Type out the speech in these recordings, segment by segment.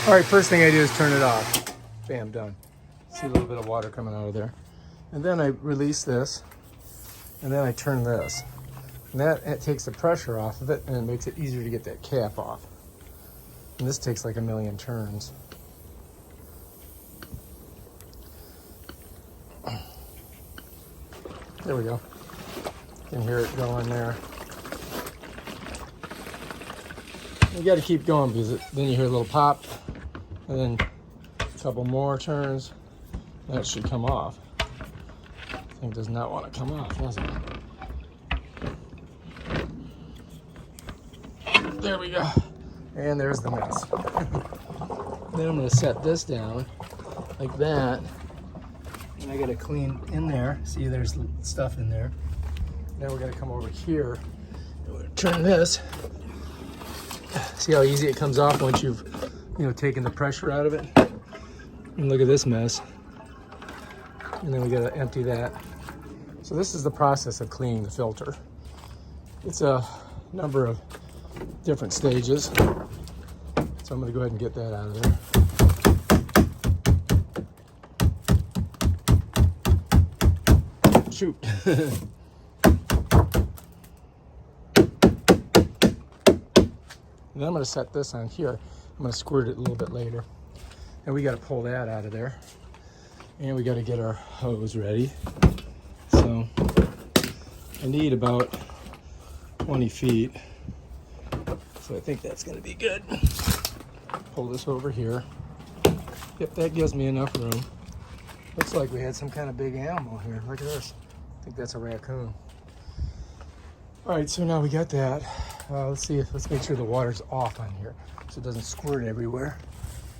All right, first thing I do is turn it off. Bam, done. See a little bit of water coming out of there. And then I release this, and then I turn this. And that takes the pressure off of it, and it makes it easier to get that cap off. And this takes like a million turns. There we go. You can hear it going there. You got to keep going because then you hear a little pop, and then a couple more turns. That should come off. Thing does not want to come off, does it? There we go. And there's the mess. Then I'm going to set this down like that. And I got to clean in there. See, there's stuff in there. Now we're going to come over here. And we're going to turn this. See how easy it comes off once you've, taken the pressure out of it? And look at this mess. And then we got to empty that. So this is the process of cleaning the filter. It's a number of different stages. So I'm going to go ahead and get that out of there. Shoot. And then I'm going to set this on here. I'm going to squirt it a little bit later. And we got to pull that out of there. And we got to get our hose ready. So I need about 20 feet. So I think that's going to be good. Pull this over here. Yep, that gives me enough room. Looks like we had some kind of big animal here. Look at this. I think that's a raccoon. All right, so now we got that. Let's make sure the water's off on here so it doesn't squirt everywhere.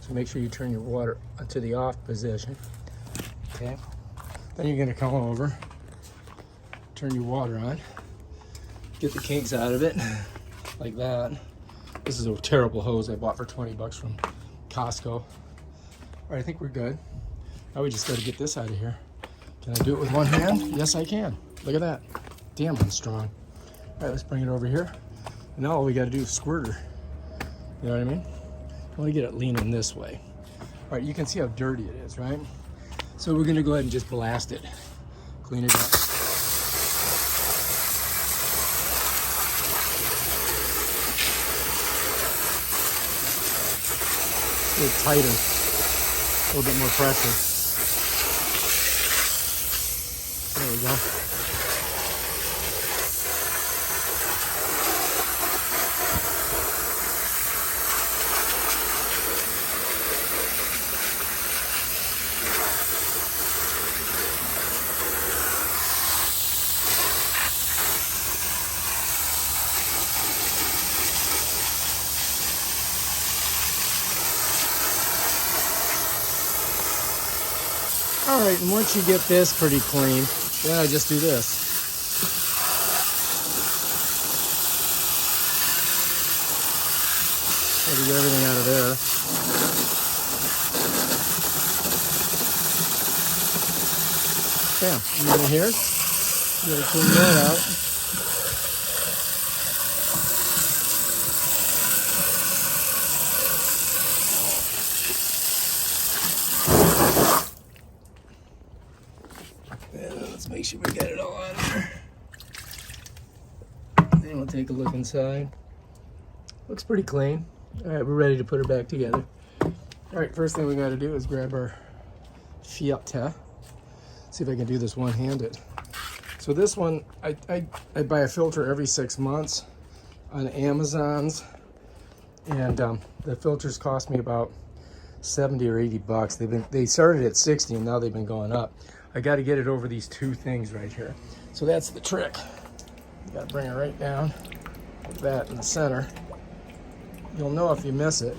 So make sure you turn your water to the off position. Okay. Then you're gonna come over, turn your water on, get the kinks out of it, like that. This is a terrible hose I bought for 20 bucks from Costco. All right, I think we're good. Now we just gotta get this out of here. Can I do it with one hand? Yes, I can. Look at that. Damn, I'm strong. All right, let's bring it over here. And now all we gotta do is squirt her. You know what I mean? I wanna get it leaning this way. All right, you can see how dirty it is, right? So we're gonna go ahead and just blast it. Clean it up. A little tighter, a little bit more pressure. There we go. All right, and once you get this pretty clean, then I just do this. Try to get everything out of there. Bam, and then here, you gotta clean that out. Let's make sure we get it all out of there. Then we'll take a look inside. Looks pretty clean. All right, we're ready to put her back together. All right, first thing we got to do is grab our filter. See if I can do this one-handed. So this one, I buy a filter every 6 months on Amazon's, and the filters cost me about 70 or 80 bucks. They started at 60 and now they've been going up. I got to get it over these two things right here. So that's the trick. You got to bring it right down like that in the center. You'll know if you miss it.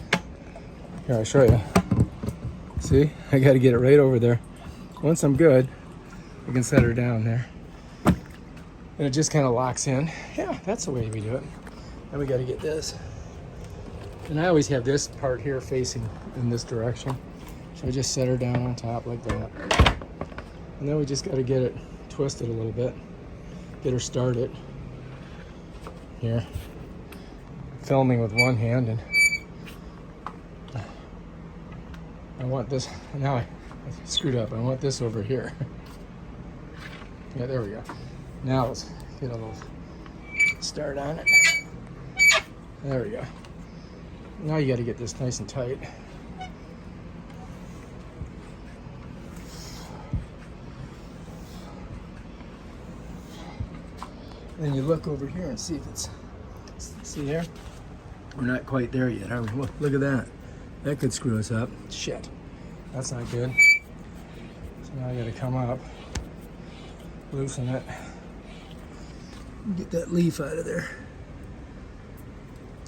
Here, I'll show you. See, I got to get it right over there. Once I'm good, I can set her down there. And it just kind of locks in. Yeah, that's the way we do it. Then we got to get this. And I always have this part here facing in this direction. So I just set her down on top like that. And then we just got to get it twisted a little bit. Get her started. Here. Filming with one hand and I want this, now I screwed up. I want this over here. Yeah, there we go. Now let's get a little start on it. There we go. Now you got to get this nice and tight. Then you look over here and see if it's, see there? We're not quite there yet, are we? Look at that. That could screw us up. Shit. That's not good. So now I got to come up, loosen it, and get that leaf out of there.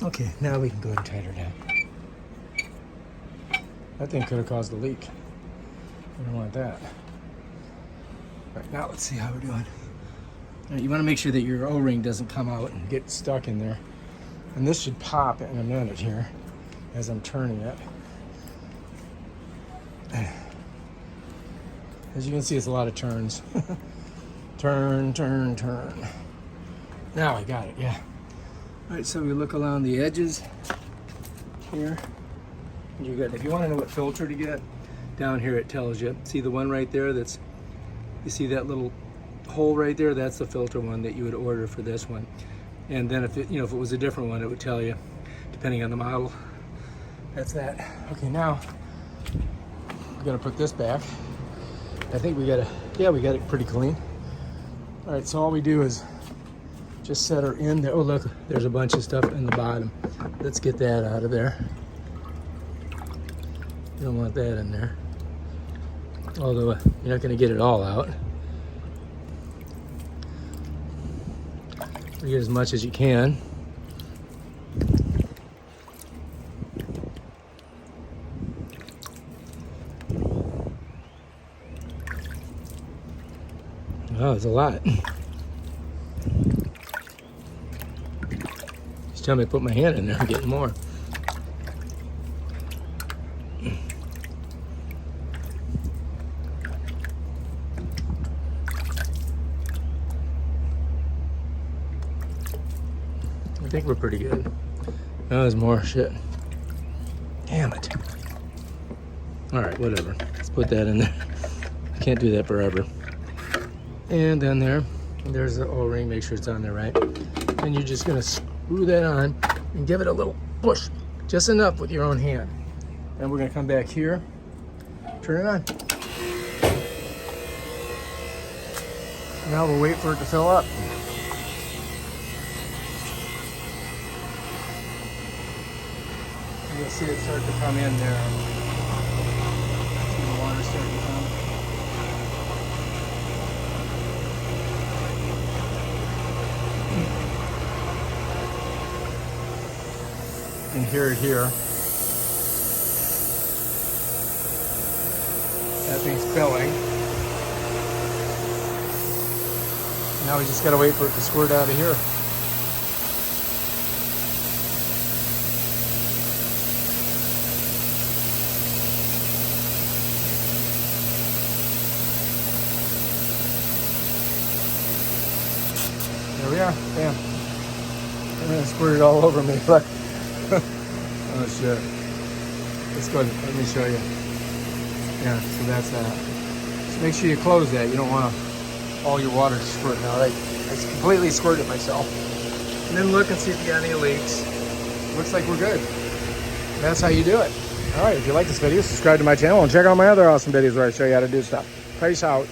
Okay, now we can go ahead and tighten her down. That thing could have caused a leak. We don't want that. All right, now let's see how we're doing. All right, you want to make sure that your O-ring doesn't come out and get stuck in there. And this should pop in a minute here as I'm turning it. As you can see, it's a lot of turns. Turn, turn, turn. Now I got it, yeah. All right, so we look along the edges here. You're good. If you want to know what filter to get, down here it tells you. See the one right there that's, you see that little hole right there? That's the filter one that you would order for this one. And then if it, you know, if it was a different one, it would tell you, depending on the model. That's that. Okay, now we gotta put this back. I think we gotta, yeah, we got it pretty clean. All right, so all we do is just set her in there. Oh, look, there's a bunch of stuff in the bottom. Let's get that out of there. You don't want that in there. Although you're not gonna get it all out. You get as much as you can. Oh, it's a lot. Just tell me to put my hand in there and get more. I think we're pretty good. Oh, there's more shit. Damn it. All right, whatever. Let's put that in there. I can't do that forever. And then there's the O-ring. Make sure it's on there right. And you're just gonna screw that on and give it a little push, just enough with your own hand. And we're gonna come back here, turn it on. Now we'll wait for it to fill up. You'll see it start to come in there. See the water start to come. You can hear it here. That thing's filling. Now we just gotta wait for it to squirt out of here. There we are. Bam. And then it squirted all over me. Look. Oh shit. Let's go ahead. Let me show you. Yeah, so that's that. Just make sure you close that. You don't want all your water squirting out. I completely squirted myself. And then look and see if you got any leaks. Looks like we're good. That's how you do it. All right, if you like this video, subscribe to my channel and check out my other awesome videos where I show you how to do stuff. Peace out.